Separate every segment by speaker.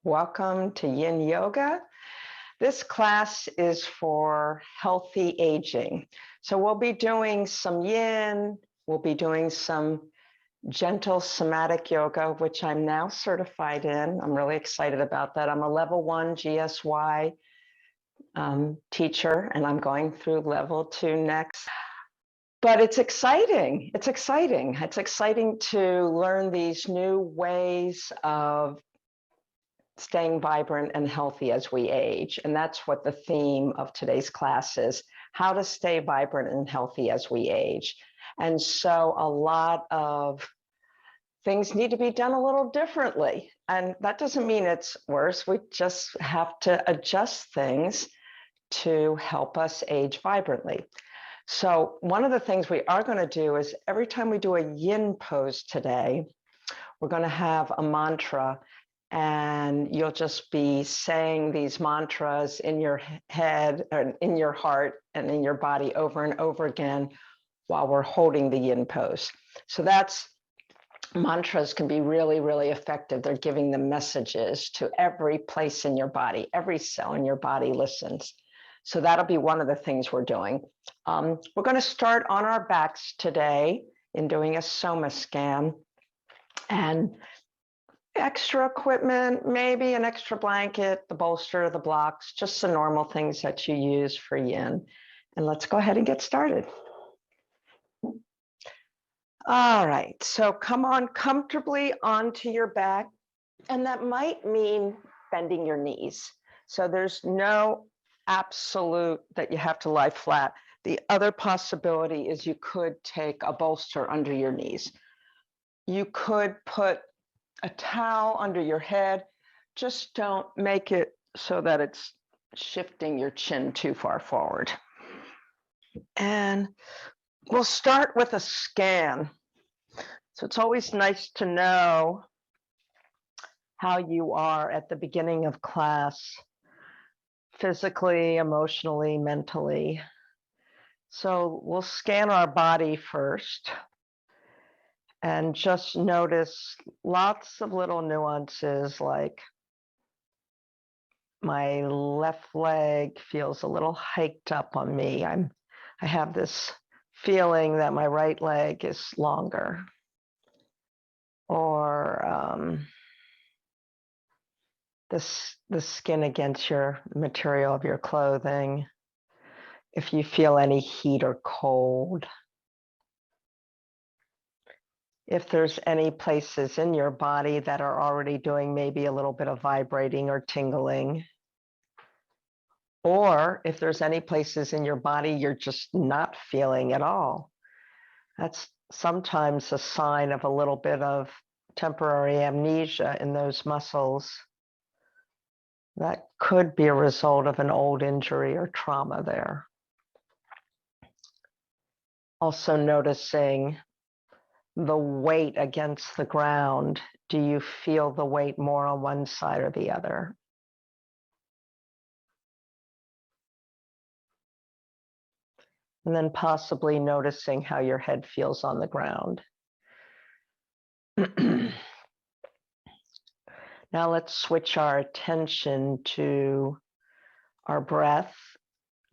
Speaker 1: Welcome to Yin Yoga. This class is for healthy aging. So we'll be doing some yin, we'll be doing some gentle somatic yoga, which I'm now certified in. I'm really excited about that. I'm a level 1 GSY teacher, and I'm going through level 2 next. But it's exciting. It's exciting. It's exciting to learn these new ways of staying vibrant and healthy as we age. And that's what the theme of today's class is, how to stay vibrant and healthy as we age. And so a lot of things need to be done a little differently. And that doesn't mean it's worse. We just have to adjust things to help us age vibrantly. So one of the things we are going to do is every time we do a yin pose today, we're going to have a mantra, and you'll just be saying these mantras in your head and in your heart and in your body over and over again while we're holding the yin pose. So mantras can be really, really effective. They're giving the messages to every place in your body. Every cell in your body listens. So that'll be one of the things we're doing. We're going to start on our backs today in doing a soma scan. And extra equipment, maybe an extra blanket, the bolster, the blocks, just the normal things that you use for yin. And let's go ahead and get started. All right, so come on comfortably onto your back, and that might mean bending your knees. So there's no absolute that you have to lie flat. The other possibility is you could take a bolster under your knees. You could put a towel under your head. Just don't make it so that it's shifting your chin too far forward. And we'll start with a scan. So it's always nice to know how you are at the beginning of class, physically, emotionally, mentally. So we'll scan our body first and just notice lots of little nuances, like my left leg feels a little hiked up on me. I have this feeling that my right leg is longer. Or the skin against your material of your clothing, if you feel any heat or cold. If there's any places in your body that are already doing maybe a little bit of vibrating or tingling. Or if there's any places in your body you're just not feeling at all. That's sometimes a sign of a little bit of temporary amnesia in those muscles. That could be a result of an old injury or trauma there. Also noticing the weight against the ground. Do you feel the weight more on one side or the other? And then possibly noticing how your head feels on the ground. Now let's switch our attention to our breath,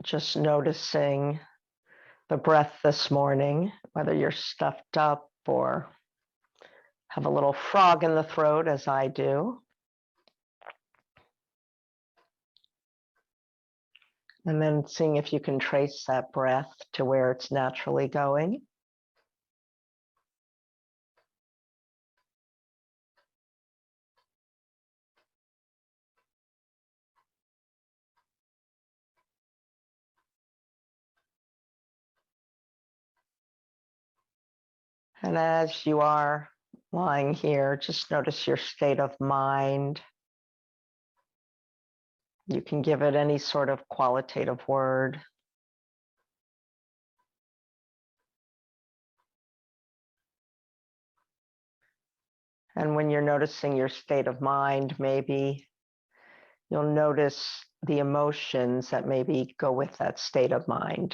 Speaker 1: just noticing the breath this morning, whether you're stuffed up or have a little frog in the throat, as I do. And then seeing if you can trace that breath to where it's naturally going. And as you are lying here, just notice your state of mind. You can give it any sort of qualitative word. And when you're noticing your state of mind, maybe you'll notice the emotions that maybe go with that state of mind.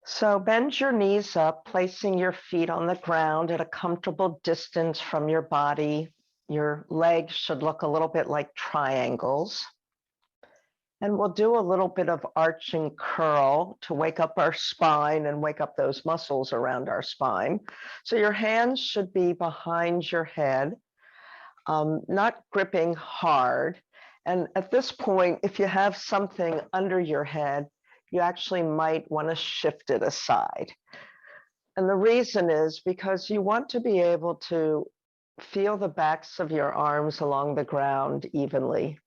Speaker 1: So bend your knees up, placing your feet on the ground at a comfortable distance from your body. Your legs should look a little bit like triangles. And we'll do a little bit of arch and curl to wake up our spine and wake up those muscles around our spine. So your hands should be behind your head, not gripping hard. And at this point, if you have something under your head, you actually might want to shift it aside. And the reason is because you want to be able to feel the backs of your arms along the ground evenly.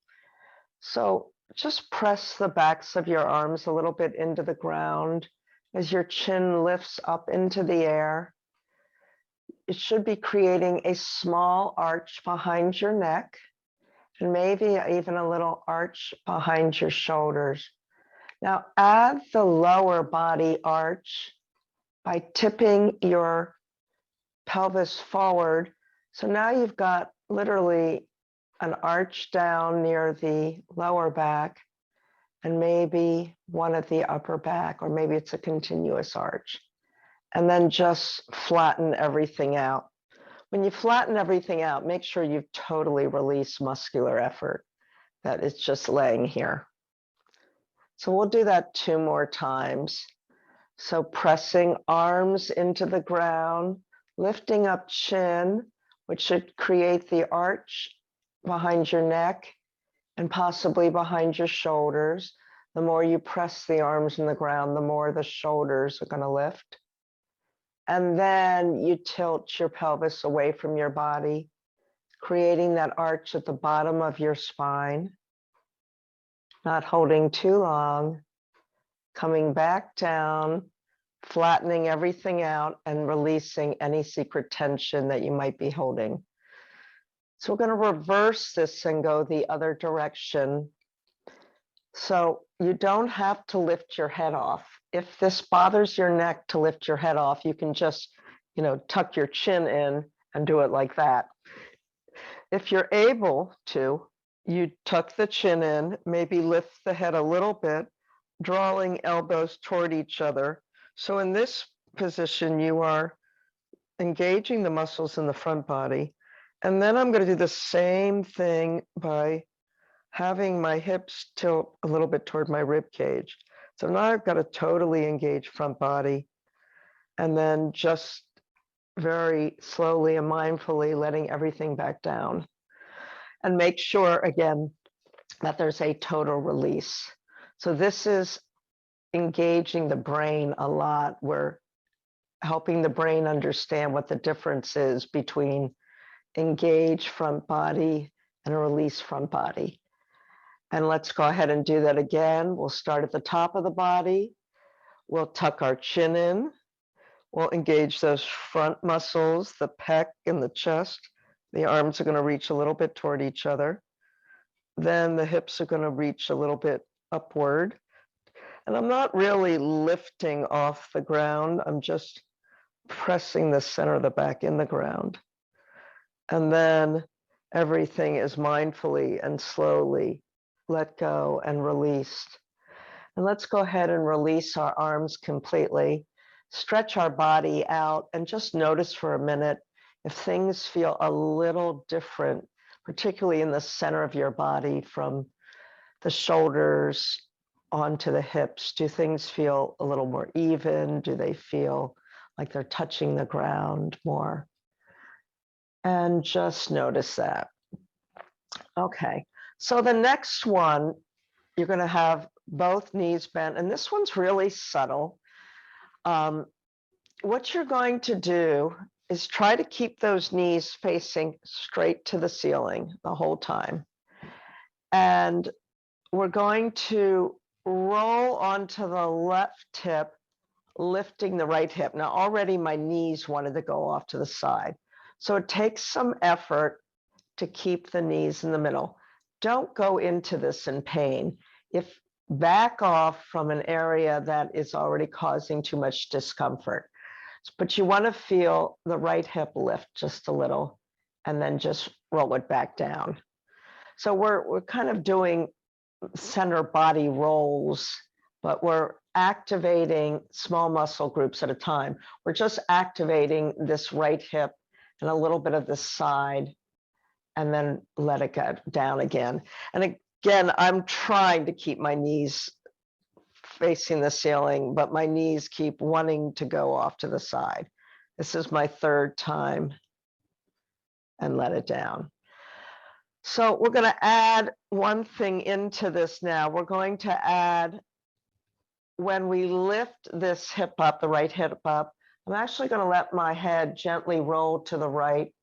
Speaker 1: So just press the backs of your arms a little bit into the ground as your chin lifts up into the air. It should be creating a small arch behind your neck and maybe even a little arch behind your shoulders. Now add the lower body arch by tipping your pelvis forward. So now you've got literally an arch down near the lower back and maybe one at the upper back, or maybe it's a continuous arch. And then just flatten everything out. When you flatten everything out, make sure you've totally released muscular effort, that it's just laying here. So we'll do that 2 more times. So pressing arms into the ground, lifting up chin, which should create the arch behind your neck and possibly behind your shoulders. The more you press the arms in the ground, the more the shoulders are going to lift. And then you tilt your pelvis away from your body, creating that arch at the bottom of your spine, not holding too long, coming back down, flattening everything out and releasing any secret tension that you might be holding. So we're going to reverse this and go the other direction. So you don't have to lift your head off. If this bothers your neck to lift your head off, you can just, tuck your chin in and do it like that. If you're able to, you tuck the chin in, maybe lift the head a little bit, drawing elbows toward each other. So in this position, you are engaging the muscles in the front body. And then I'm going to do the same thing by having my hips tilt a little bit toward my rib cage. So now I've got a totally engaged front body. And then just very slowly and mindfully letting everything back down. And make sure, again, that there's a total release. So this is engaging the brain a lot. We're helping the brain understand what the difference is between engaged front body and a release front body. And let's go ahead and do that again. We'll start at the top of the body. We'll tuck our chin in. We'll engage those front muscles, the pec and the chest. The arms are going to reach a little bit toward each other. Then the hips are going to reach a little bit upward. And I'm not really lifting off the ground. I'm just pressing the center of the back in the ground. And then everything is mindfully and slowly let go and released. And let's go ahead and release our arms completely. Stretch our body out and just notice for a minute if things feel a little different, particularly in the center of your body from the shoulders onto the hips. Do things feel a little more even? Do they feel like they're touching the ground more? And just notice that. Okay, so the next one, you're going to have both knees bent, and this one's really subtle. What you're going to do is try to keep those knees facing straight to the ceiling the whole time. And we're going to roll onto the left hip, lifting the right hip. Now, already my knees wanted to go off to the side. So it takes some effort to keep the knees in the middle. Don't go into this in pain. If back off from an area that is already causing too much discomfort. But you want to feel the right hip lift just a little and then just roll it back down. So we're kind of doing center body rolls
Speaker 2: but we're activating small muscle groups at a time. We're just activating this right hip and a little bit of the side, and then let it go down again. And again, I'm trying to keep my knees facing the ceiling, but my knees keep wanting to go off to the side. This is my third time, and let it down. So we're going to add one thing into this now. We're going to add, when we lift this hip up, the right hip up, I'm actually going to let my head gently roll to the right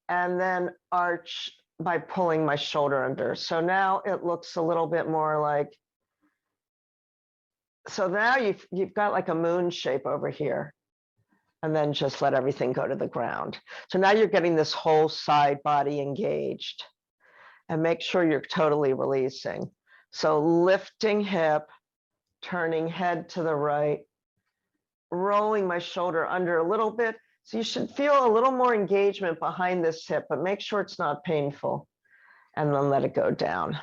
Speaker 2: and then arch by pulling my shoulder under. So now it looks a little bit more like, so now you've got like a moon shape over here, and then just let everything go to the ground. So now you're getting this whole side body engaged, and make sure you're totally releasing. So lifting hip, turning head to the right, rolling my shoulder under a little bit. So you should feel a little more engagement behind this hip, but make sure it's not painful, and then let it go down.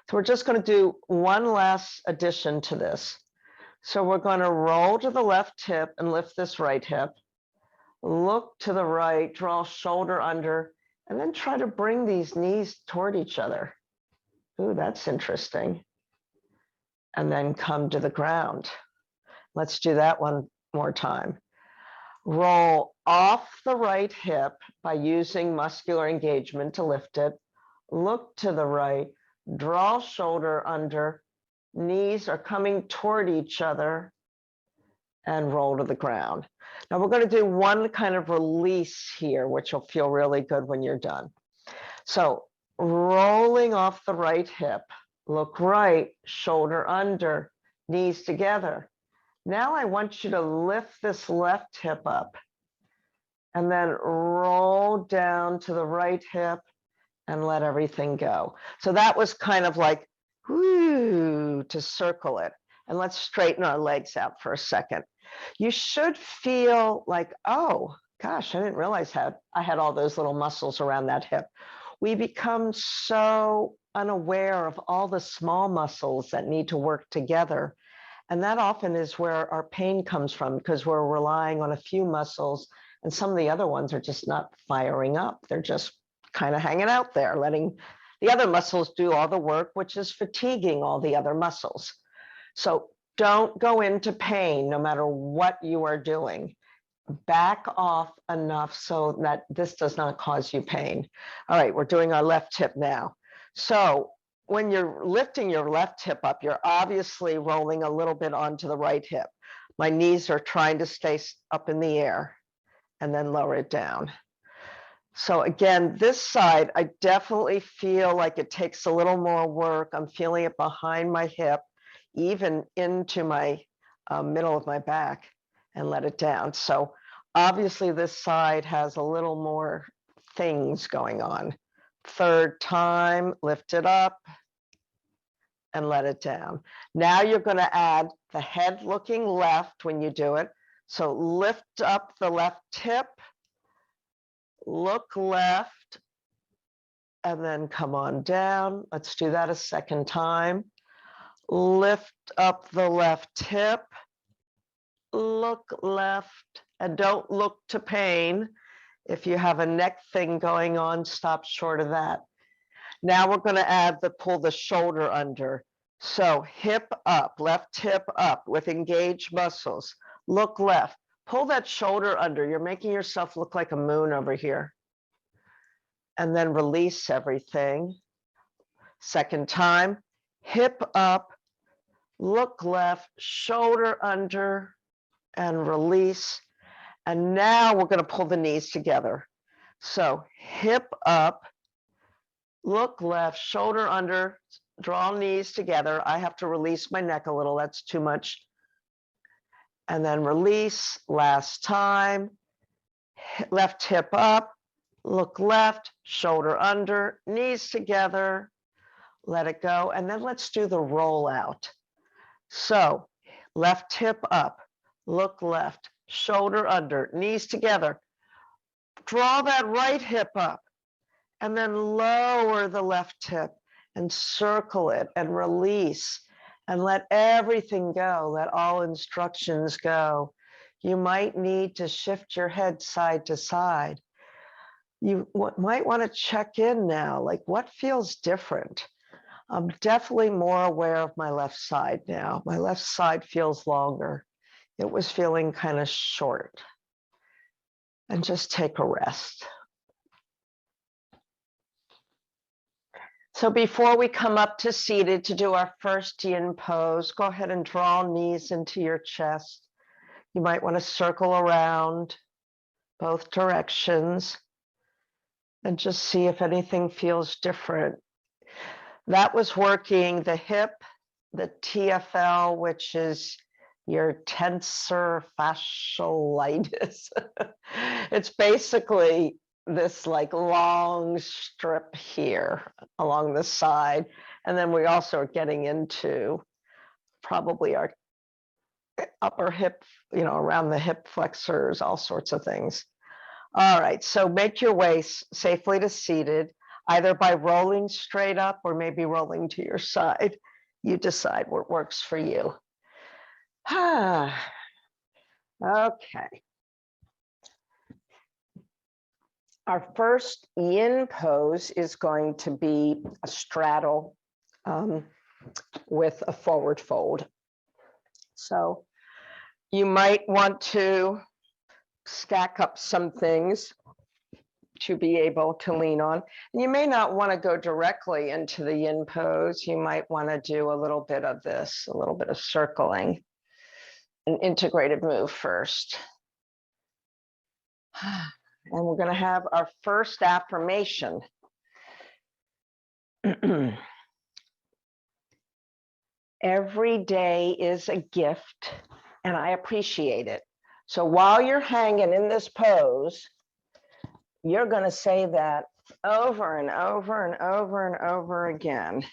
Speaker 2: So we're just going to do one last addition to this. So we're going to roll to the left hip and lift this right hip. Look to the right, draw shoulder under, and then try to bring these knees toward each other. Ooh, that's interesting. And then come to the ground. Let's do that one more time. Roll off the right hip by using muscular engagement to lift it. Look to the right, draw shoulder under, knees are coming toward each other, and roll to the ground. Now we're going to do one kind of release here, which will feel really good when you're done. So rolling off the right hip, look right, shoulder under, knees together. Now I want you to lift this left hip up and then roll down to the right hip and let everything go. So that was kind of like, whoo, to circle it. And let's straighten our legs out for a second. You should feel like, oh, gosh, I didn't realize I had all those little muscles around that hip. We become so unaware of all the small muscles that need to work together. And that often is where our pain comes from, because we're relying on a few muscles and some of the other ones are just not firing up. They're just kind of hanging out there, letting the other muscles do all the work, which is fatiguing all the other muscles. So don't go into pain no matter what you are doing. Back off enough so that this does not cause you pain. All right, we're doing our left hip now. So when you're lifting your left hip up, you're obviously rolling a little bit onto the right hip. My knees are trying to stay up in the air, and then lower it down. So again, this side, I definitely feel like it takes a little more work. I'm feeling it behind my hip, even into my middle of my back, and let it down. So obviously this side has a little more things going on. Third time, lift it up and let it down. Now you're going to add the head looking left when you do it. So lift up the left hip, look left, and then come on down. Let's do that a second time. Lift up the left hip, look left, and don't look to pain. If you have a neck thing going on, stop short of that. Now we're going to add pull the shoulder under. So hip up, left hip up with engaged muscles. Look left, pull that shoulder under. You're making yourself look like a moon over here. And then release everything. Second time, hip up, look left, shoulder under, and release. And now we're going to pull the knees together. So hip up, look left, shoulder under, draw knees together. I have to release my neck a little. That's too much. And then release. Last time. Left hip up, look left, shoulder under, knees together. Let it go. And then let's do the roll out. So left hip up, look left, shoulder under, knees together. Draw that right hip up and then lower the left hip and circle it and release. and let everything go. Let all instructions go. You might need to shift your head side to side. You might want to check in now, like what feels different? I'm definitely more aware of my left side now. My left side feels longer. It was feeling kind of short. And just take a rest. So before we come up to seated to do our first yin pose, go ahead and draw knees into your chest. You might want to circle around both directions and just see if anything feels different. That was working the hip, the TFL, which is your tensor fasciitis. It's basically this like long strip here along the side. And then we also are getting into probably our upper hip, around the hip flexors, all sorts of things. All right, so make your way safely to seated, either by rolling straight up or maybe rolling to your side. You decide what works for you. Okay. Our first yin pose is going to be a straddle with a forward fold. So you might want to stack up some things to be able to lean on. And you may not want to go directly into the yin pose. You might want to do a little bit of this, a little bit of circling, an integrated move first. And we're going to have our first affirmation. Every day is a gift, and I appreciate it. So while you're hanging in this pose, you're going to say that over and over and over and over again.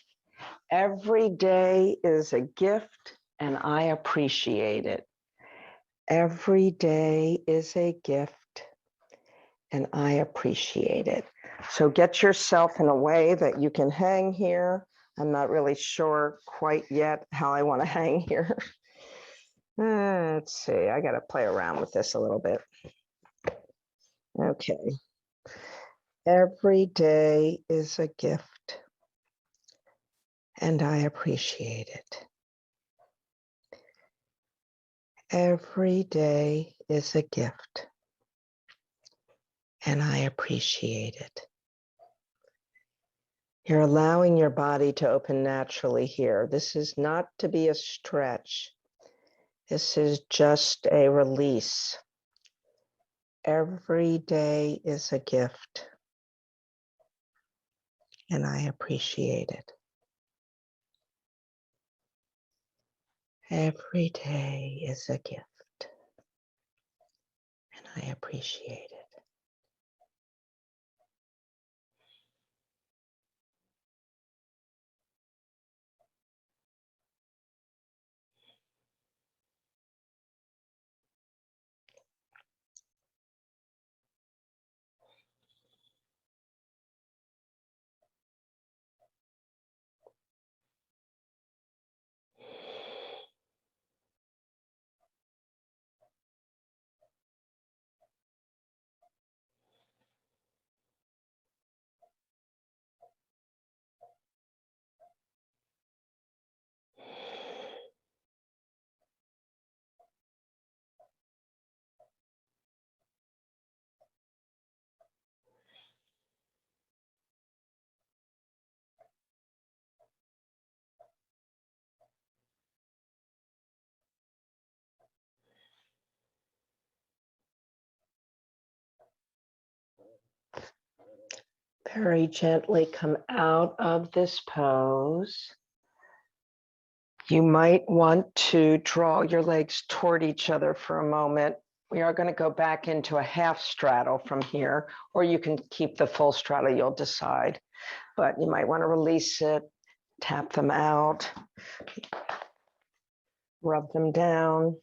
Speaker 2: Every day is a gift, and I appreciate it. Every day is a gift, and I appreciate it. So get yourself in a way that you can hang here. I'm not really sure quite yet how I want to hang here. Let's see, I got to play around with this a little bit. Okay. Every day is a gift, and I appreciate it. Every day is a gift, and I appreciate it. You're allowing your body to open naturally here. This is not to be a stretch. This is just a release. Every day is a gift, and I appreciate it. Every day is a gift, and I appreciate it. Very gently come out of this pose. You might want to draw your legs toward each other for a moment. We are going to go back into a half straddle from here, or you can keep the full straddle, you'll decide. But you might want to release it, tap them out, rub them down.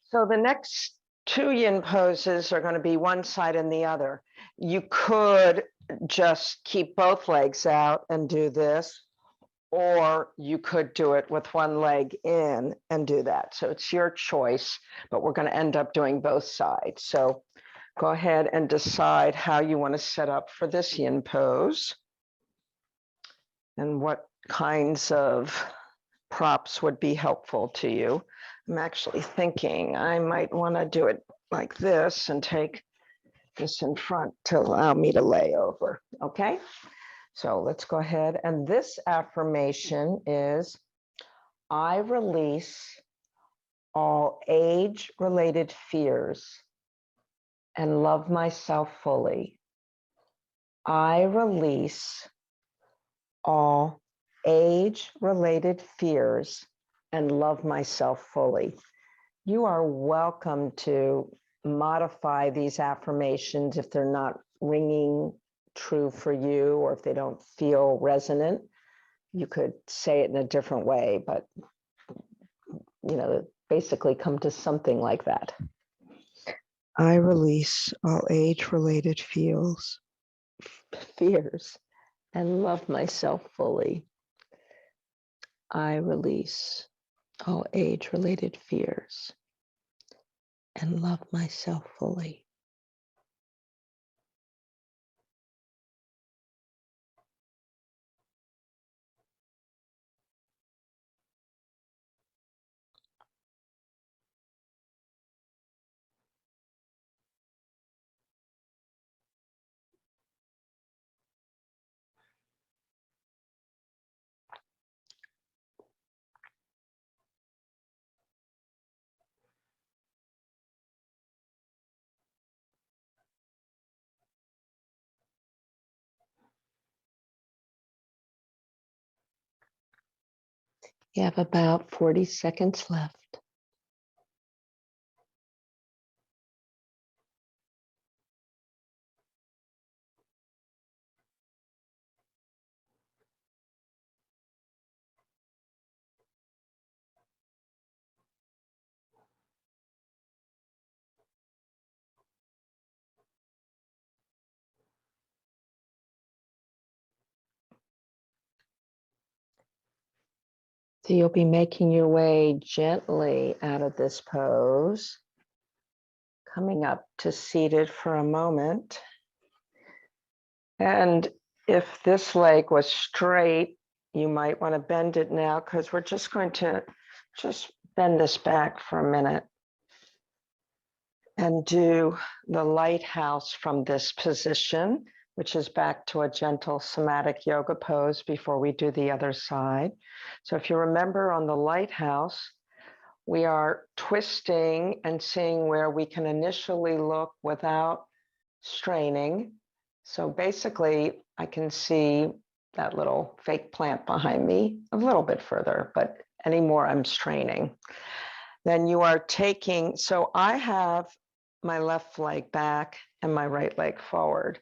Speaker 2: So the next two yin poses are going to be one side and the other. You could just keep both legs out and do this,
Speaker 1: or you could do it with one leg in and do that. So it's your choice, but we're going to end up doing both sides. So go ahead and decide how you want to set up for this yin pose and what kinds of props would be helpful to you. I'm actually thinking I might want to do it like this and take this in front to allow me to lay over. Okay, so let's go ahead. And this affirmation is, I release all age-related fears and love myself fully. I release all age-related fears and love myself fully. You are welcome to modify these affirmations if they're not ringing true for you, or if they don't feel resonant. You could say it in a different way, but basically come to something like that. I release all age-related fears and love myself fully. I release all age-related fears and love myself fully. You have about 40 seconds left. So you'll be making your way gently out of this pose, coming up to seated for a moment. And if this leg was straight, you might want to bend it now, because we're just going to just bend this back for a minute and do the lighthouse from this position, which is back to a gentle somatic yoga pose before we do the other side. So if you remember on the lighthouse, we are twisting and seeing where we can initially look without straining. So basically, I can see that little fake plant behind me a little bit further, but anymore I'm straining. Then you are taking, so I have my left leg back and my right leg forward.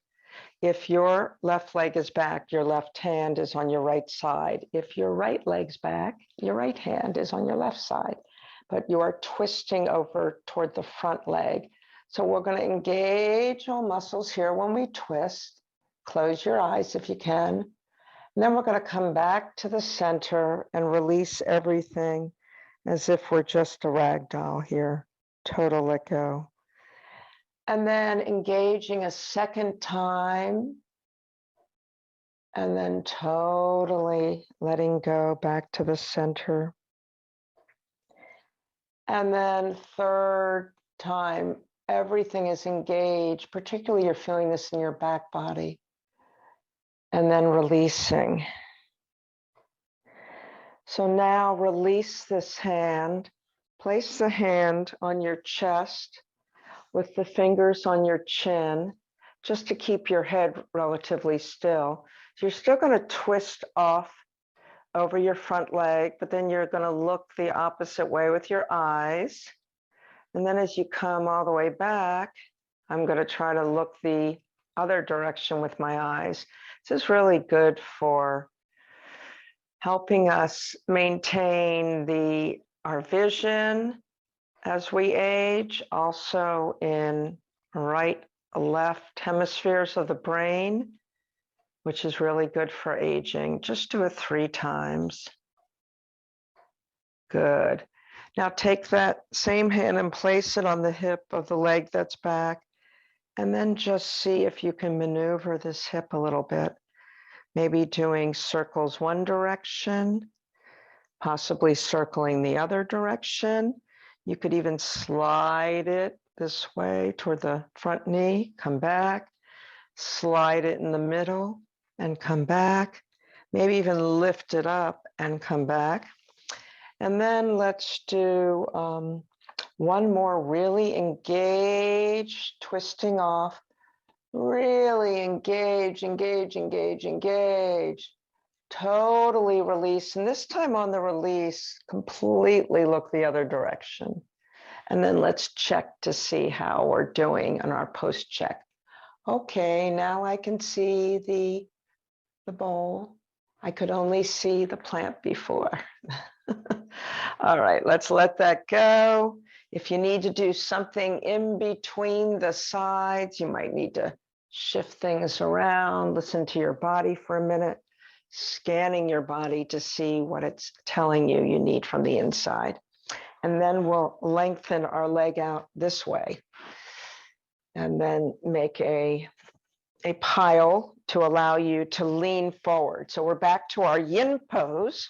Speaker 1: If your left leg is back, your left hand is on your right side. If your right leg's back, your right hand is on your left side. But you are twisting over toward the front leg. So we're going to engage all muscles here when we twist. Close your eyes if you can. And then we're going to come back to the center and release everything as if we're just a rag doll here. Total let go. And then engaging a second time. And then totally letting go back to the center. And then third time, everything is engaged, particularly you're feeling this in your back body. And then releasing. So now release this hand. Place the hand on your chest with the fingers on your chin, just to keep your head relatively still. So you're still going to twist off over your front leg, but then you're going to look the opposite way with your eyes. And then as you come all the way back, I'm going to try to look the other direction with my eyes. This is really good for helping us maintain our vision as we age, also in right, left hemispheres of the brain. which is really good for aging. Just do it 3 times. Good. Now take that same hand and place it on the hip of the leg that's back, and then just see if you can maneuver this hip a little bit. Maybe doing circles one direction, possibly circling the other direction. You could even slide it this way toward the front knee, come back, slide it in the middle and come back, maybe even lift it up and come back. And then let's do one more really engaged, twisting off, really engage, engage, engage, engage. Totally release. And this time on the release, completely look the other direction. And then let's check to see how we're doing on our post check. Okay, now I can see the bowl. I could only see the plant before. All right, let's let that go. If you need to do something in between the sides, you might need to shift things around, listen to your body for a minute, scanning your body to see what it's telling you you need from the inside. And then we'll lengthen our leg out this way and then make a pile to allow you to lean forward. So we're back to our yin pose.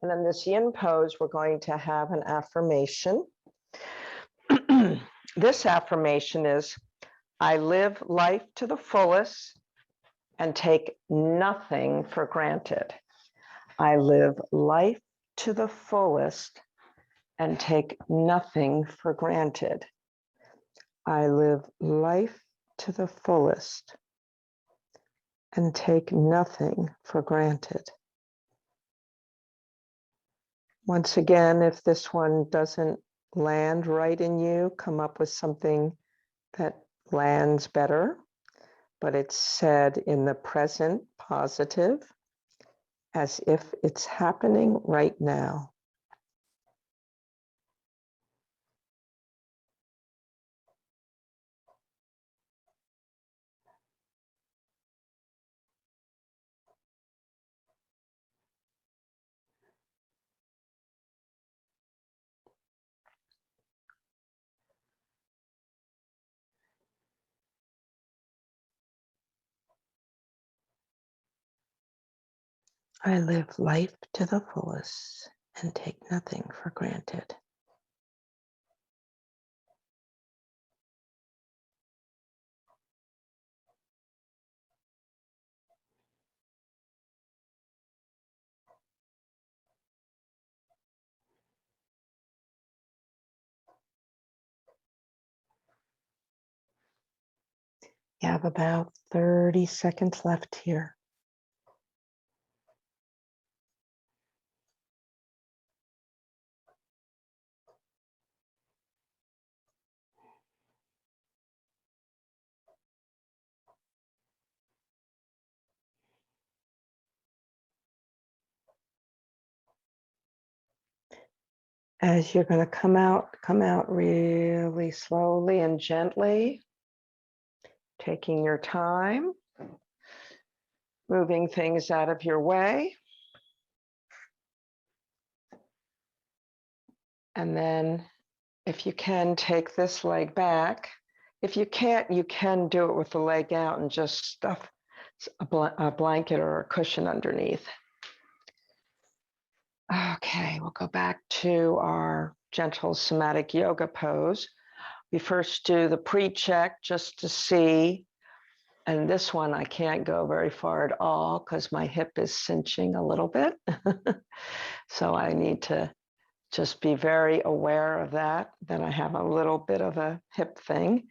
Speaker 1: And in this yin pose, we're going to have an affirmation. This affirmation is, I live life to the fullest and take nothing for granted. I live life to the fullest and take nothing for granted. I live life to the fullest and take nothing for granted. Once again, if this one doesn't land right in you, come up with something that lands better, but it's said in the present positive, as if it's happening right now. I live life to the fullest and take nothing for granted. You have about 30 seconds left here. As you're going to come out really slowly and gently, taking your time, moving things out of your way. And then if you can, take this leg back. If you can't, you can do it with the leg out and just stuff a blanket or a cushion underneath. Okay, we'll go back to our gentle somatic yoga pose. We first do the pre-check just to see. And this one, I can't go very far at all because my hip is cinching a little bit. So I need to just be very aware of that. Then I have a little bit of a hip thing.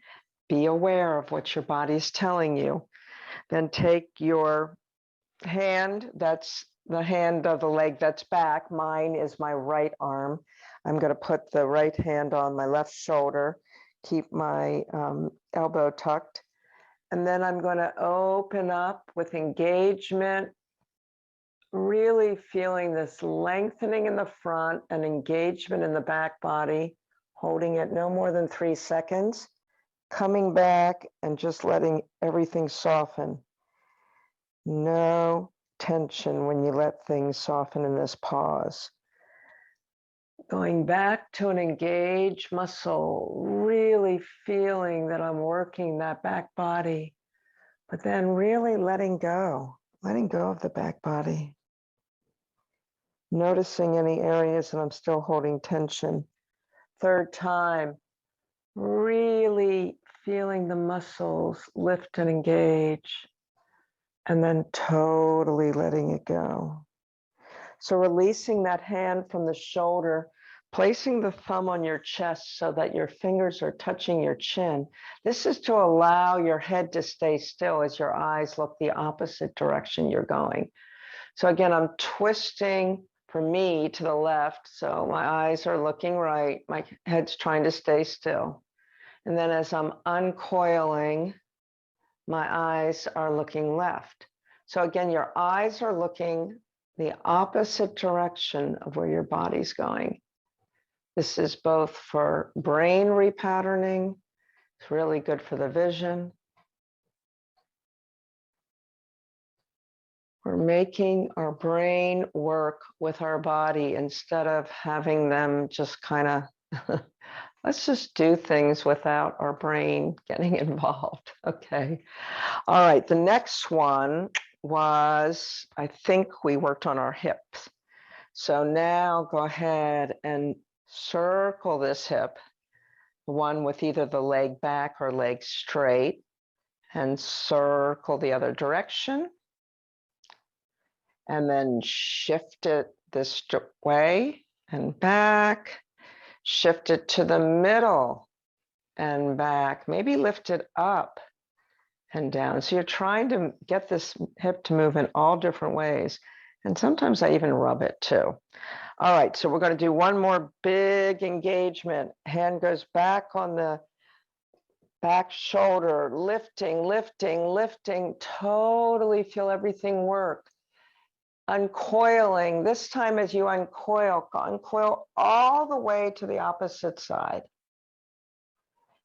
Speaker 1: Be aware of what your body's telling you. Then take your hand, that's the hand of the leg that's back. Mine is my right arm. I'm going to put the right hand on my left shoulder, keep my elbow tucked. And then I'm going to open up with engagement, really feeling this lengthening in the front and engagement in the back body, holding it no more than 3 seconds, coming back and just letting everything soften.
Speaker 2: No tension when you let things soften in this pause. Going back to an engaged muscle, really feeling that I'm working that back body, but then really letting go of the back body. Noticing any areas that I'm still holding tension. Third time, really feeling the muscles lift and engage, and then totally letting it go. So releasing that hand from the shoulder, placing the thumb on your chest so that your fingers are touching your chin. This is to allow your head to stay still as your eyes look the opposite direction you're going. So again, I'm twisting for me to the left. So my eyes are looking right. My head's trying to stay still. And then as I'm uncoiling, my eyes are looking left. So again, your eyes are looking the opposite direction of where your body's going. This is both for brain repatterning. It's really good for the vision. We're making our brain work with our body instead of having them just kind of, let's just do things without our brain getting involved. Okay. All right. The next one was, I think we worked on our hips. So now go ahead and circle this hip, one with either the leg back or leg straight, and circle the other direction. And then shift it this way and back, shift it to the middle and back, maybe lift it up and down. So you're trying to get this hip to move in all different ways. And sometimes I even rub it too. All right, so we're going to do one more big engagement. Hand goes back on the back shoulder, lifting, lifting, lifting. Totally feel everything work. Uncoiling. This time as you uncoil all the way to the opposite side.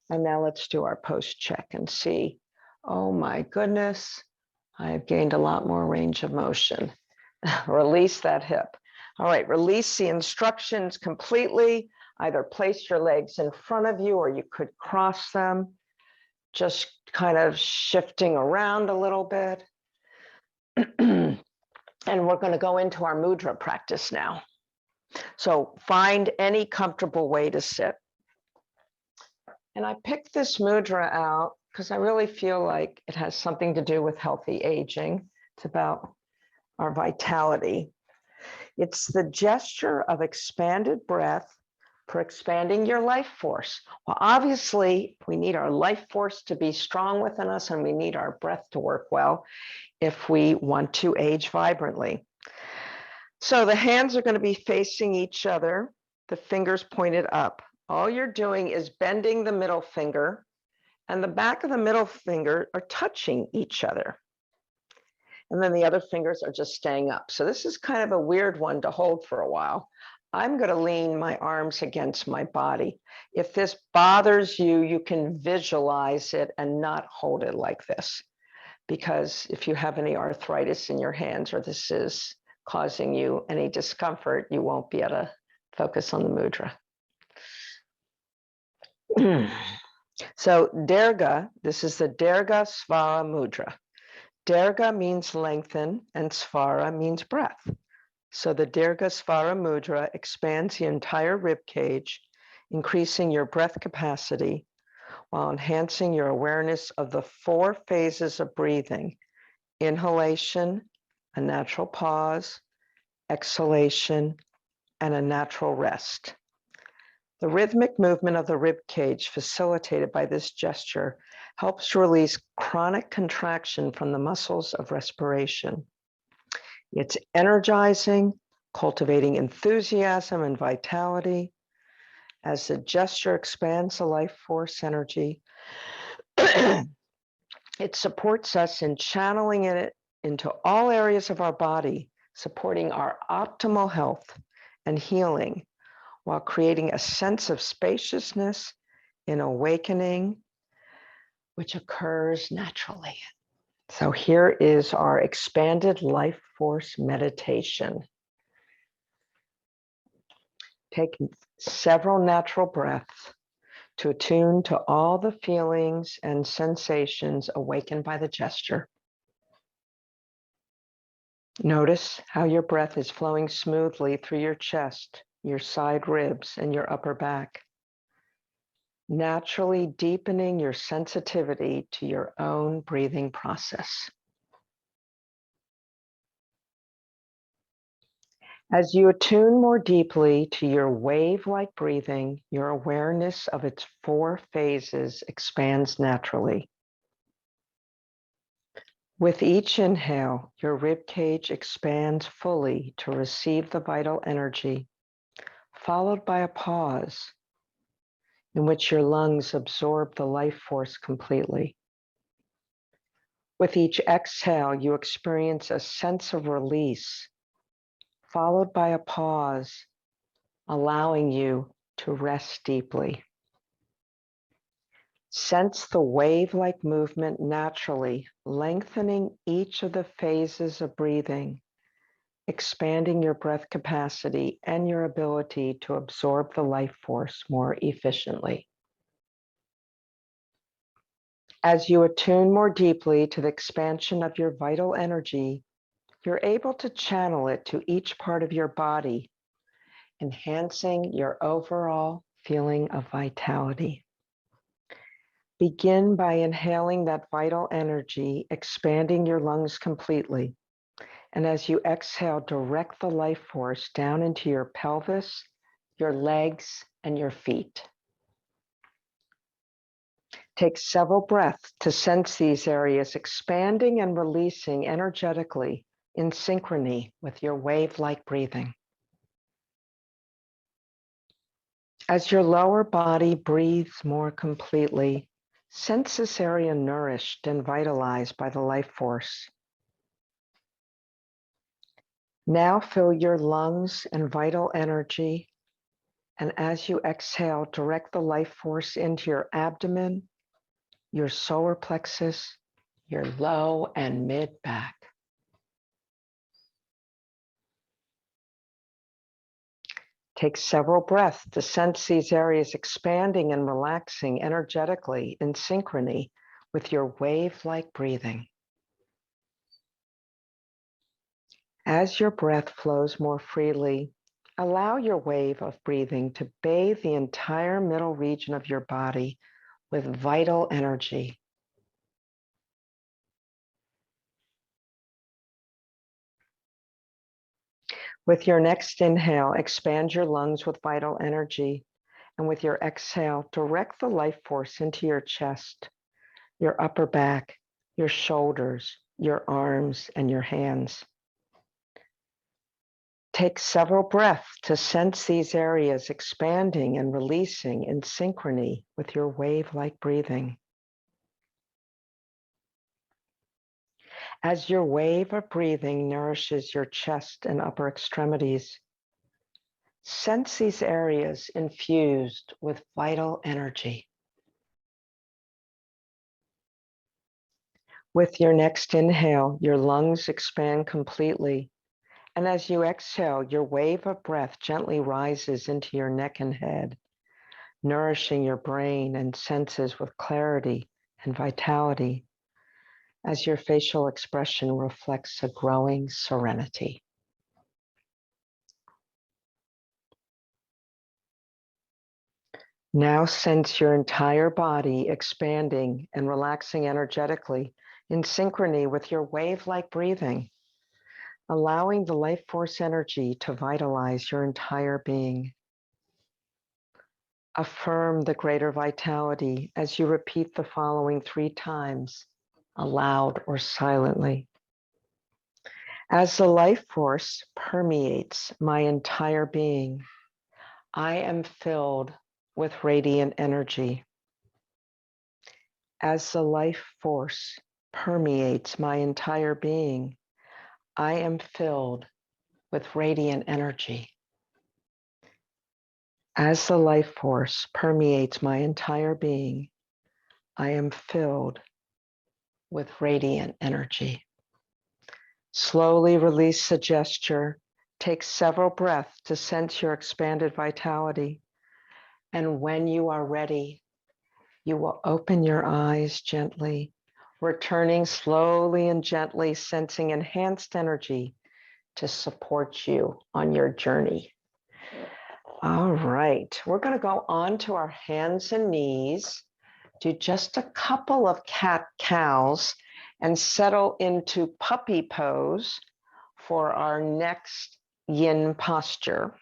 Speaker 2: And now let's do our post check and see. Oh my goodness, I've gained a lot more range of motion. Release that hip. All right, release the instructions completely. Either place your legs in front of you or you could cross them. Just kind of shifting around a little bit. And we're going to go into our mudra practice now. So find any comfortable way to sit. And I picked this mudra out because I really feel like it has something to do with healthy aging. It's about our vitality. It's the gesture of expanded breath for expanding your life force. Well, obviously, we need our life force to be strong within us, and we need our breath to work well if we want to age vibrantly. So the hands are going to be facing each other, the fingers pointed up. All you're doing is bending the middle finger, and the back of the middle finger are touching each other. And then the other fingers are just staying up. So this is kind of a weird one to hold for a while. I'm going to lean my arms against my body. If this bothers you, you can visualize it and not hold it like this. Because if you have any arthritis in your hands or this is causing you any discomfort, you won't be able to focus on the mudra. So Dirga, this is the Dirga Svara Mudra. Dirga means lengthen and Svara means breath. So the Dirga Svara Mudra expands the entire rib cage, increasing your breath capacity while enhancing your awareness of the 4 phases of breathing: inhalation, a natural pause, exhalation, and a natural rest. The rhythmic movement of the rib cage facilitated by this gesture helps release chronic contraction from the muscles of respiration. It's energizing, cultivating enthusiasm and vitality. As the gesture expands the life force energy, it supports us in channeling it into all areas of our body, supporting our optimal health and healing, while creating a sense of spaciousness in awakening, which occurs naturally.
Speaker 1: So here is our expanded life force meditation. Take several natural breaths to attune to all the feelings and sensations awakened by the gesture. Notice how your breath is flowing smoothly through your chest, your side ribs, and your upper back, naturally deepening your sensitivity to your own breathing process. As you attune more deeply to your wave-like breathing, your awareness of its 4 phases expands naturally. With each inhale, your rib cage expands fully to receive the vital energy, followed by a pause in which your lungs absorb the life force completely. With each exhale, you experience a sense of release, followed by a pause, allowing you to rest deeply. Sense the wave-like movement naturally, lengthening each of the phases of breathing, expanding your breath capacity and your ability to absorb the life force more efficiently. As you attune more deeply to the expansion of your vital energy, you're able to channel it to each part of your body, enhancing your overall feeling of vitality. Begin by inhaling that vital energy, expanding your lungs completely. And as you exhale, direct the life force down into your pelvis, your legs, and your feet. Take several breaths to sense these areas expanding and releasing energetically in synchrony with your wave-like breathing. As your lower body breathes more completely, sense this area nourished and vitalized by the life force. Now fill your lungs and vital energy, and as you exhale, direct the life force into your abdomen, your solar plexus, your low and mid back. Take several breaths to sense these areas expanding and relaxing energetically in synchrony with your wave-like breathing. As your breath flows more freely, allow your wave of breathing to bathe the entire middle region of your body with vital energy. With your next inhale, expand your lungs with vital energy. And with your exhale, direct the life force into your chest, your upper back, your shoulders, your arms, and your hands. Take several breaths to sense these areas expanding and releasing in synchrony with your wave-like breathing. As your wave of breathing nourishes your chest and upper extremities, sense these areas infused with vital energy. With your next inhale, your lungs expand completely. And as you exhale, your wave of breath gently rises into your neck and head, nourishing your brain and senses with clarity and vitality as your facial expression reflects a growing serenity. Now sense your entire body expanding and relaxing energetically in synchrony with your wave-like breathing, allowing the life force energy to vitalize your entire being. Affirm the greater vitality as you repeat the following 3 times, aloud or silently. As the life force permeates my entire being, I am filled with radiant energy. As the life force permeates my entire being, I am filled with radiant energy. As the life force permeates my entire being, I am filled with radiant energy. Slowly release the gesture. Take several breaths to sense your expanded vitality. And when you are ready, you will open your eyes gently, returning slowly and gently, sensing enhanced energy to support you on your journey. All right, we're going to go on to our hands and knees, do just a couple of cat-cows, and settle into puppy pose for our next yin posture.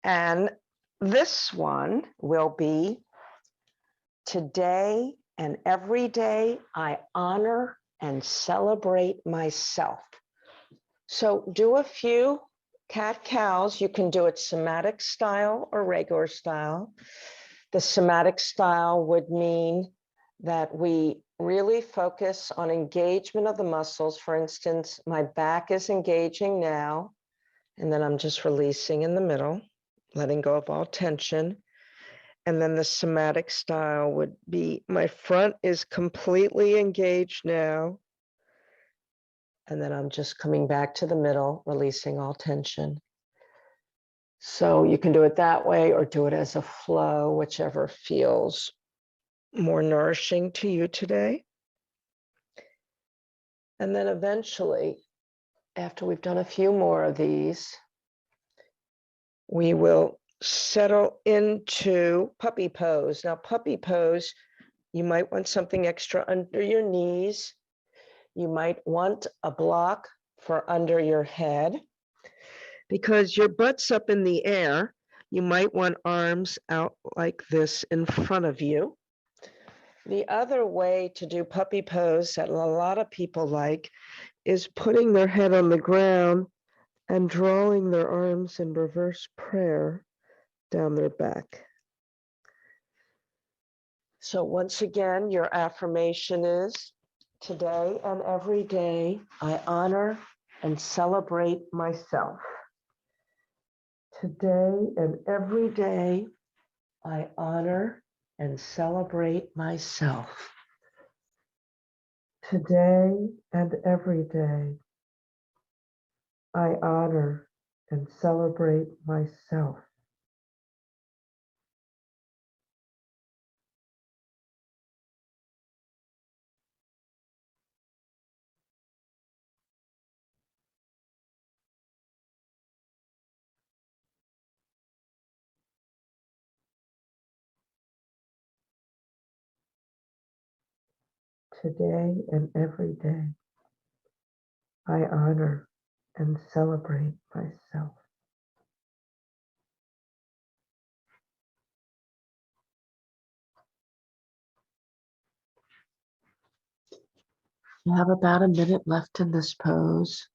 Speaker 1: And this one will be today and every day I honor and celebrate myself. So do a few cat-cows. You can do it somatic style or regular style. The somatic style would mean that we really focus on engagement of the muscles. For instance, my back is engaging now, and then I'm just releasing in the middle, letting go of all tension. And then the somatic style would be my front is completely engaged now. And then I'm just coming back to the middle, releasing all tension. So you can do it that way or do it as a flow, whichever feels more nourishing to you today. And then eventually, after we've done a few more of these, we will settle into puppy pose. Now, puppy pose, you might want something extra under your knees. You might want a block for under your head. Because your butt's up in the air, you might want arms out like this in front of you. The other way to do puppy pose that a lot of people like is putting their head on the ground and drawing their arms in reverse prayer down their back. So once again, your affirmation is, today and every day, I honor and celebrate myself. Today and every day, I honor and celebrate myself. Today and every day, I honor and celebrate myself. Today and every day, I honor and celebrate myself. You have about a minute left in this pose.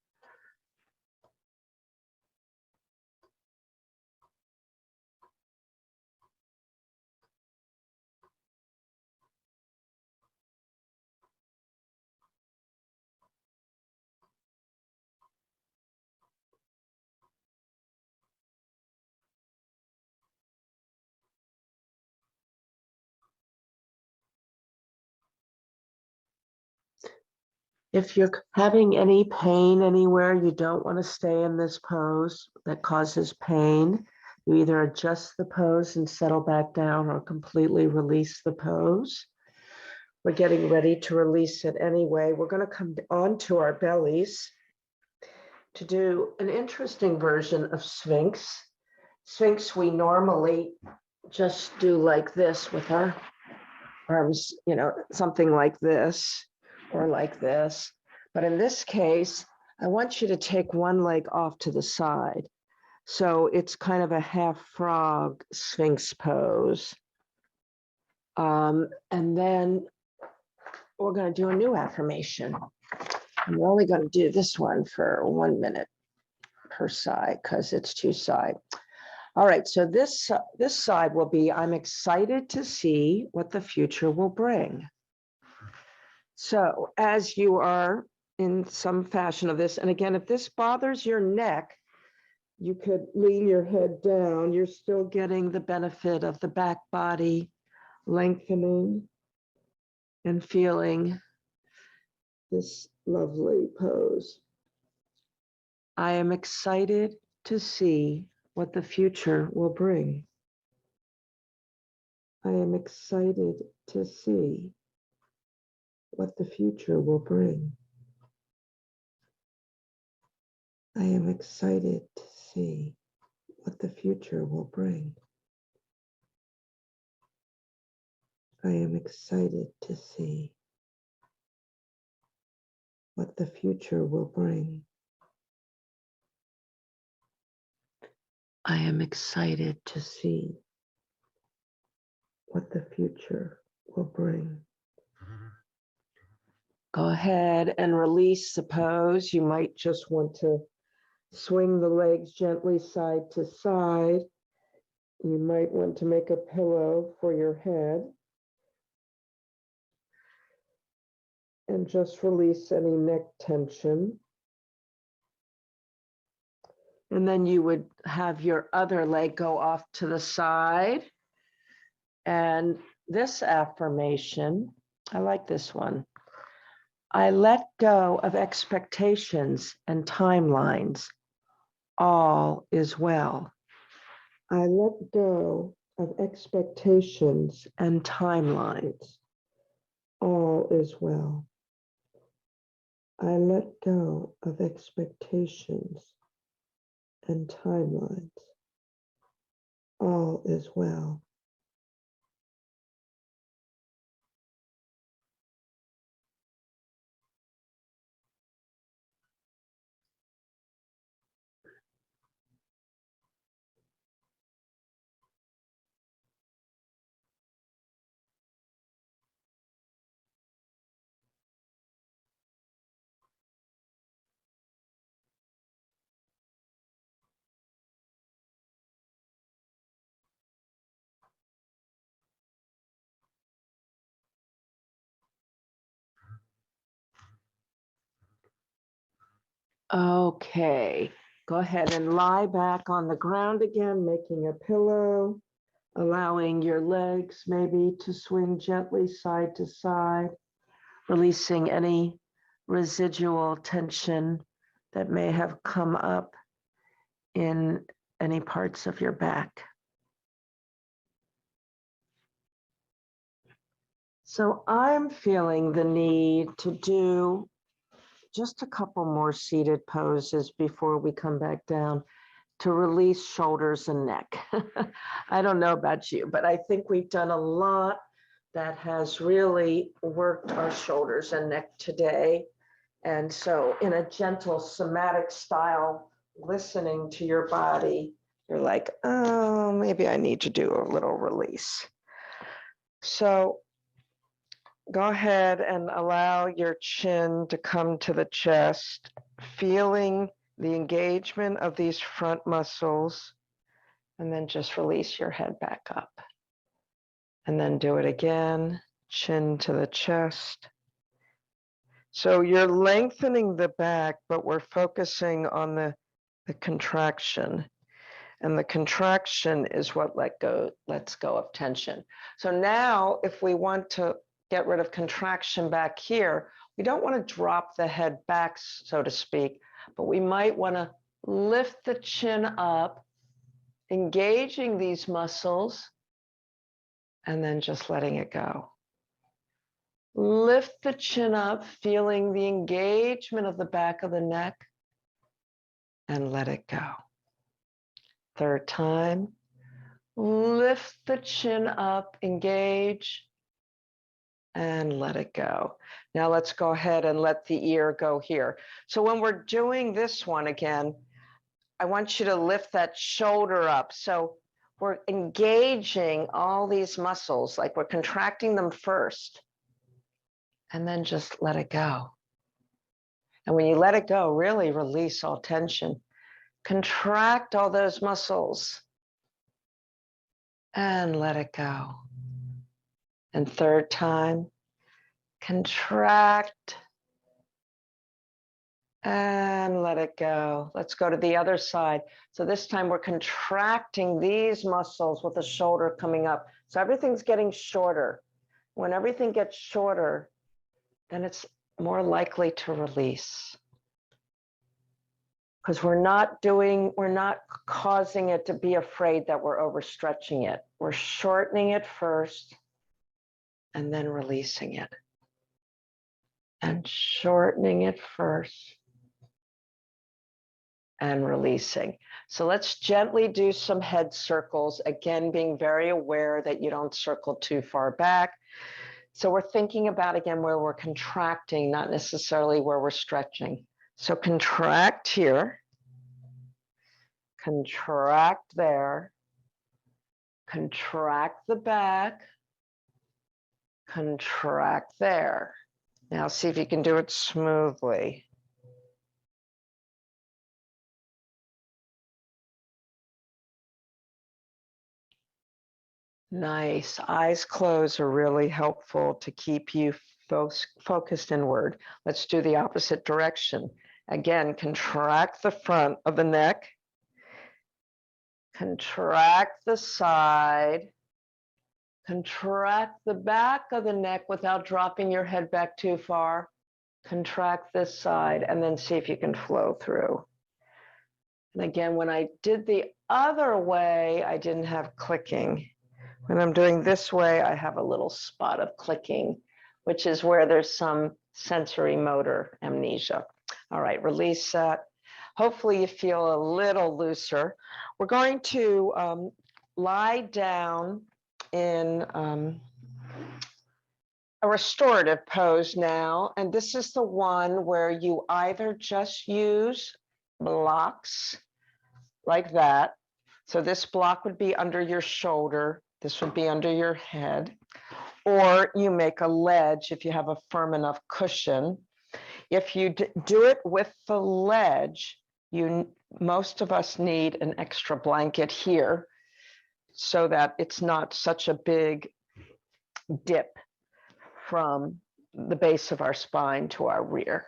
Speaker 1: If you're having any pain anywhere, you don't want to stay in this pose that causes pain. You either adjust the pose and settle back down or completely release the pose. We're getting ready to release it anyway. We're going to come onto our bellies to do an interesting version of Sphinx. Sphinx, we normally just do like this with our arms, something like this or like this. But in this case, I want you to take one leg off to the side. So it's kind of a half frog Sphinx pose. And then we're going to do a new affirmation. And we're only going to do this one for 1 minute per side because it's two sides. All right, so this side will be, I'm excited to see what the future will bring. So as you are in some fashion of this, and again, if this bothers your neck, you could lean your head down. You're still getting the benefit of the back body lengthening and feeling
Speaker 2: this lovely pose. I am excited to see what the future will bring. I am excited to see what the future will bring. I am excited to see what the future will bring. I am excited to see what the future will bring. I am excited to see what the future will bring. Go ahead and release the pose. You might just want to swing the legs gently side to side. You might want to make a pillow for your head. And just release any neck tension. And then you would have your other leg go off to the side. And this affirmation, I like this one. I let go of expectations and timelines. All is well. I let go of expectations and timelines. All is well. I let go of expectations and timelines. All is well. Okay, go ahead and lie back on the ground again, making a pillow, allowing your legs maybe to swing gently side to side, releasing any residual tension that may have come up in any parts of your back. So I'm feeling the need to do just a couple more seated poses before we come back down to release shoulders and neck. I don't know about you, but I think we've done a lot that has really worked our shoulders and neck today. And so in a gentle somatic style, listening to your body, you're like, oh, maybe I need to do a little release. So go ahead and allow your chin to come to the chest, feeling the engagement of these front muscles, and then just release your head back up. And then do it again, chin to the chest. So you're lengthening the back, but we're focusing on the contraction. And the contraction is what lets go of tension. So now if we want to get rid of contraction back here, we don't want to drop the head back, so to speak, but we might want to lift the chin up, engaging these muscles, and then just letting it go. Lift the chin up, feeling the engagement of the back of the neck, and let it go. Third time, lift the chin up, engage, and let it go. Now let's go ahead and let the ear go here. So when we're doing this one again, I want you to lift that shoulder up. So we're engaging all these muscles, like we're contracting them first, and then just let it go. And when you let it go, really release all tension. Contract all those muscles and let it go. And third time, contract and let it go. Let's go to the other side. So this time we're contracting these muscles with the shoulder coming up. So everything's getting shorter. When everything gets shorter, then it's
Speaker 1: more likely to release. Because we're not causing it to be afraid that we're overstretching it. We're shortening it first and then releasing it. And shortening it first and releasing. So let's gently do some head circles, again, being very aware that you don't circle too far back. So we're thinking about, again, where we're contracting, not necessarily where we're stretching. So contract here, contract there, contract the back, contract there. Now see if you can do it smoothly. Nice. Eyes closed are really helpful to keep you focused inward. Let's do the opposite direction. Again, contract the front of the neck. Contract the side. Contract the back of the neck without dropping your head back too far. Contract this side and then see if you can flow through. And again, when I did the other way, I didn't have clicking. When I'm doing this way, I have a little spot of clicking, which is where there's some sensory motor amnesia. All right, release that. Hopefully you feel a little looser. We're going to lie down in a restorative pose now. And this is the one where you either just use blocks like that. So this block would be under your shoulder. This would be under your head, or you make a ledge if you have a firm enough cushion. If you do it with the ledge, most of us need an extra blanket here so that it's not such a big dip from the base of our spine to our rear.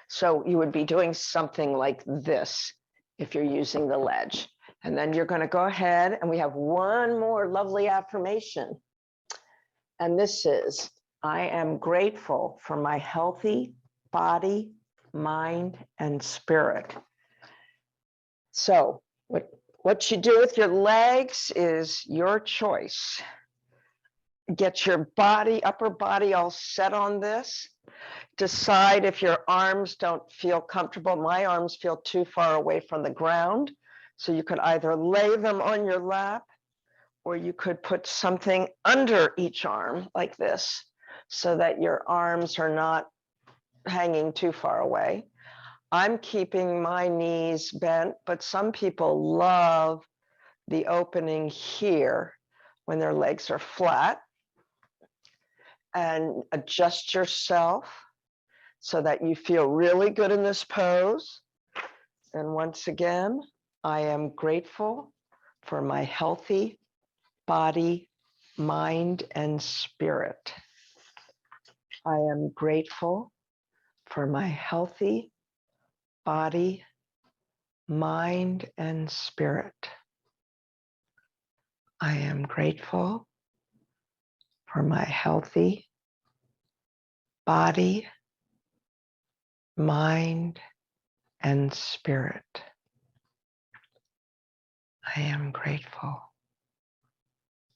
Speaker 1: So you would be doing something like this if you're using the ledge. And then you're going to go ahead, and we have one more lovely affirmation. And this is, I am grateful for my healthy body, mind, and spirit. So what you do with your legs is your choice. Get your upper body all set on this. Decide if your arms don't feel comfortable. My arms feel too far away from the ground. So you could either lay them on your lap, or you could put something under each arm like this so that your arms are not hanging too far away. I'm keeping my knees bent, but some people love the opening here when their legs are flat. And adjust yourself so that you feel really good in this pose. And once again, I am grateful for my healthy body, mind, and spirit. I am grateful for my healthy body, mind, and spirit. I am grateful for my healthy body, mind, and spirit. I am grateful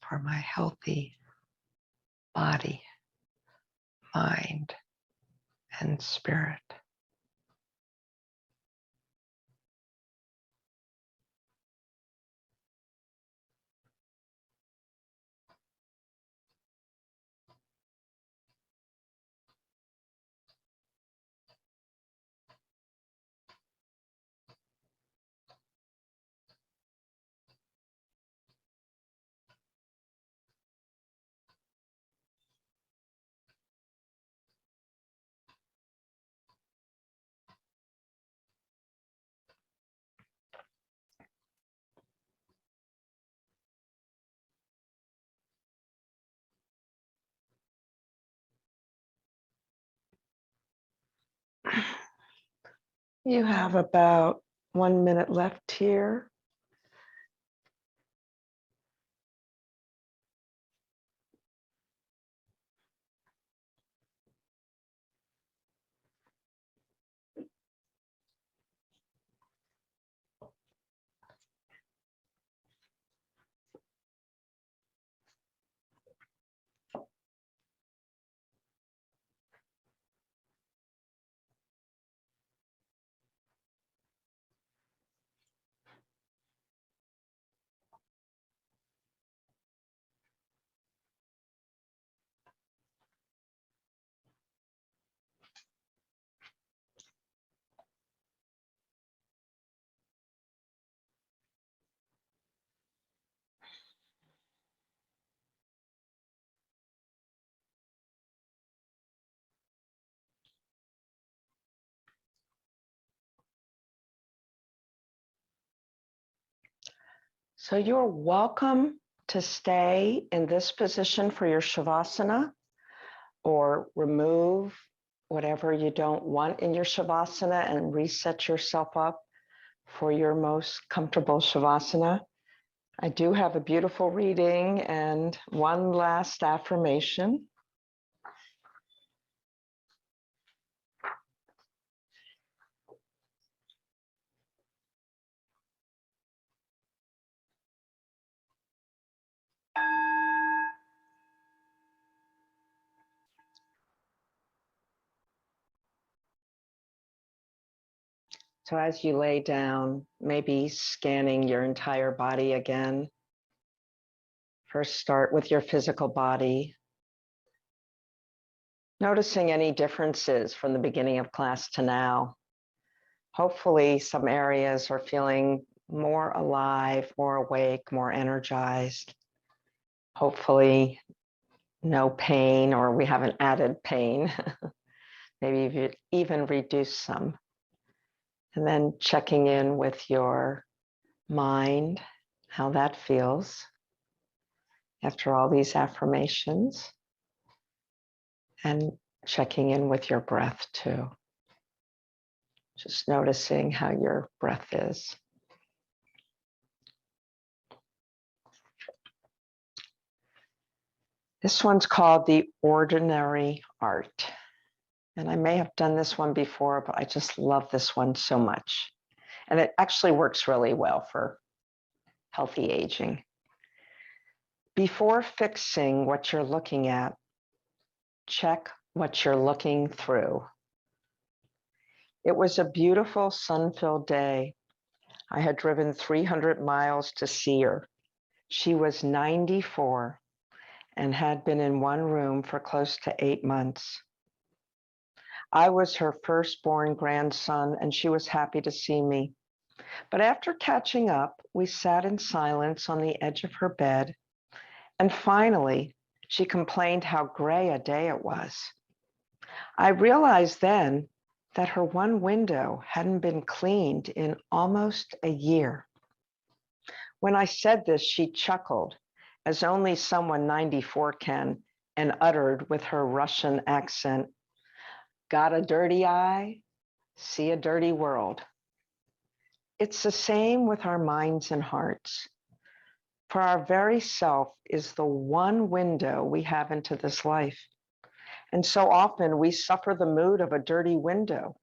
Speaker 1: for my healthy body, mind, and spirit. You have about 1 minute left here. So you're welcome to stay in this position for your Shavasana or remove whatever you don't want in your Shavasana and reset yourself up for your most comfortable Shavasana. I do have a beautiful reading and one last affirmation. So as you lay down, maybe scanning your entire body again. First, start with your physical body. Noticing any differences from the beginning of class to now. Hopefully, some areas are feeling more alive, more awake, more energized. Hopefully, no pain, or we haven't added pain. Maybe even reduce some. And then checking in with your mind, how that feels after all these affirmations. And checking in with your breath too. Just noticing how your breath is. This one's called The Ordinary Art. And I may have done this one before, but I just love this one so much. And it actually works really well for healthy aging. Before fixing what you're looking at, check what you're looking through. It was a beautiful sun-filled day. I had driven 300 miles to see her. She was 94 and had been in one room for close to 8 months. I was her firstborn grandson, and she was happy to see me. But after catching up, we sat in silence on the edge of her bed, and finally, she complained how gray a day it was. I realized then that her one window hadn't been cleaned in almost a year. When I said this, she chuckled, as only someone 94 can, and uttered with her Russian accent, "Got a dirty eye? See a dirty world." It's the same with our minds and hearts. For our very self is the one window we have into this life. And so often we suffer the mood of a dirty window,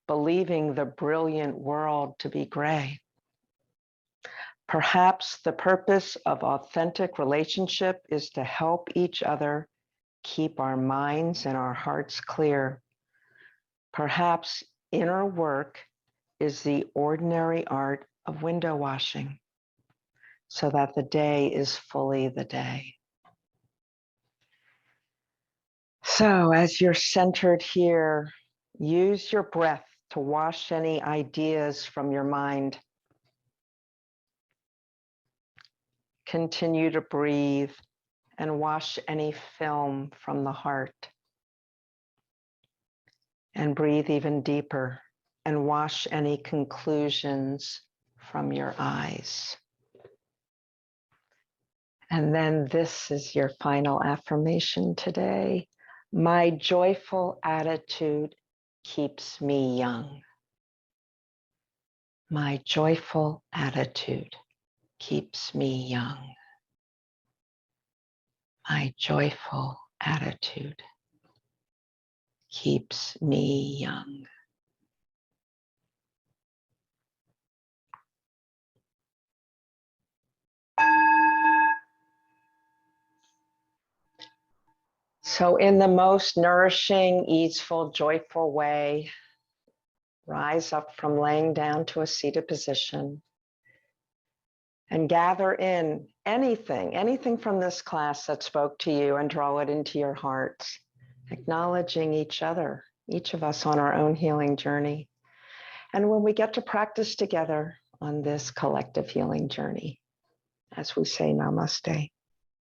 Speaker 1: believing the brilliant world to be gray. Perhaps the purpose of authentic relationship is to help each other keep our minds and our hearts clear. Perhaps inner work is the ordinary art of window washing, so that the day is fully the day. So as you're centered here, use your breath to wash any ideas from your mind. Continue to breathe and wash any film from the heart. And breathe even deeper and wash any conclusions from your eyes. And then this is your final affirmation today. My joyful attitude keeps me young. My joyful attitude keeps me young. My joyful attitude keeps me young. So in the most nourishing, easeful, joyful way, rise up from laying down to a seated position and gather in anything from this class that spoke to you and draw it into your hearts, acknowledging each other, each of us on our own healing journey. And when we get to practice together on this collective healing journey, as we say namaste.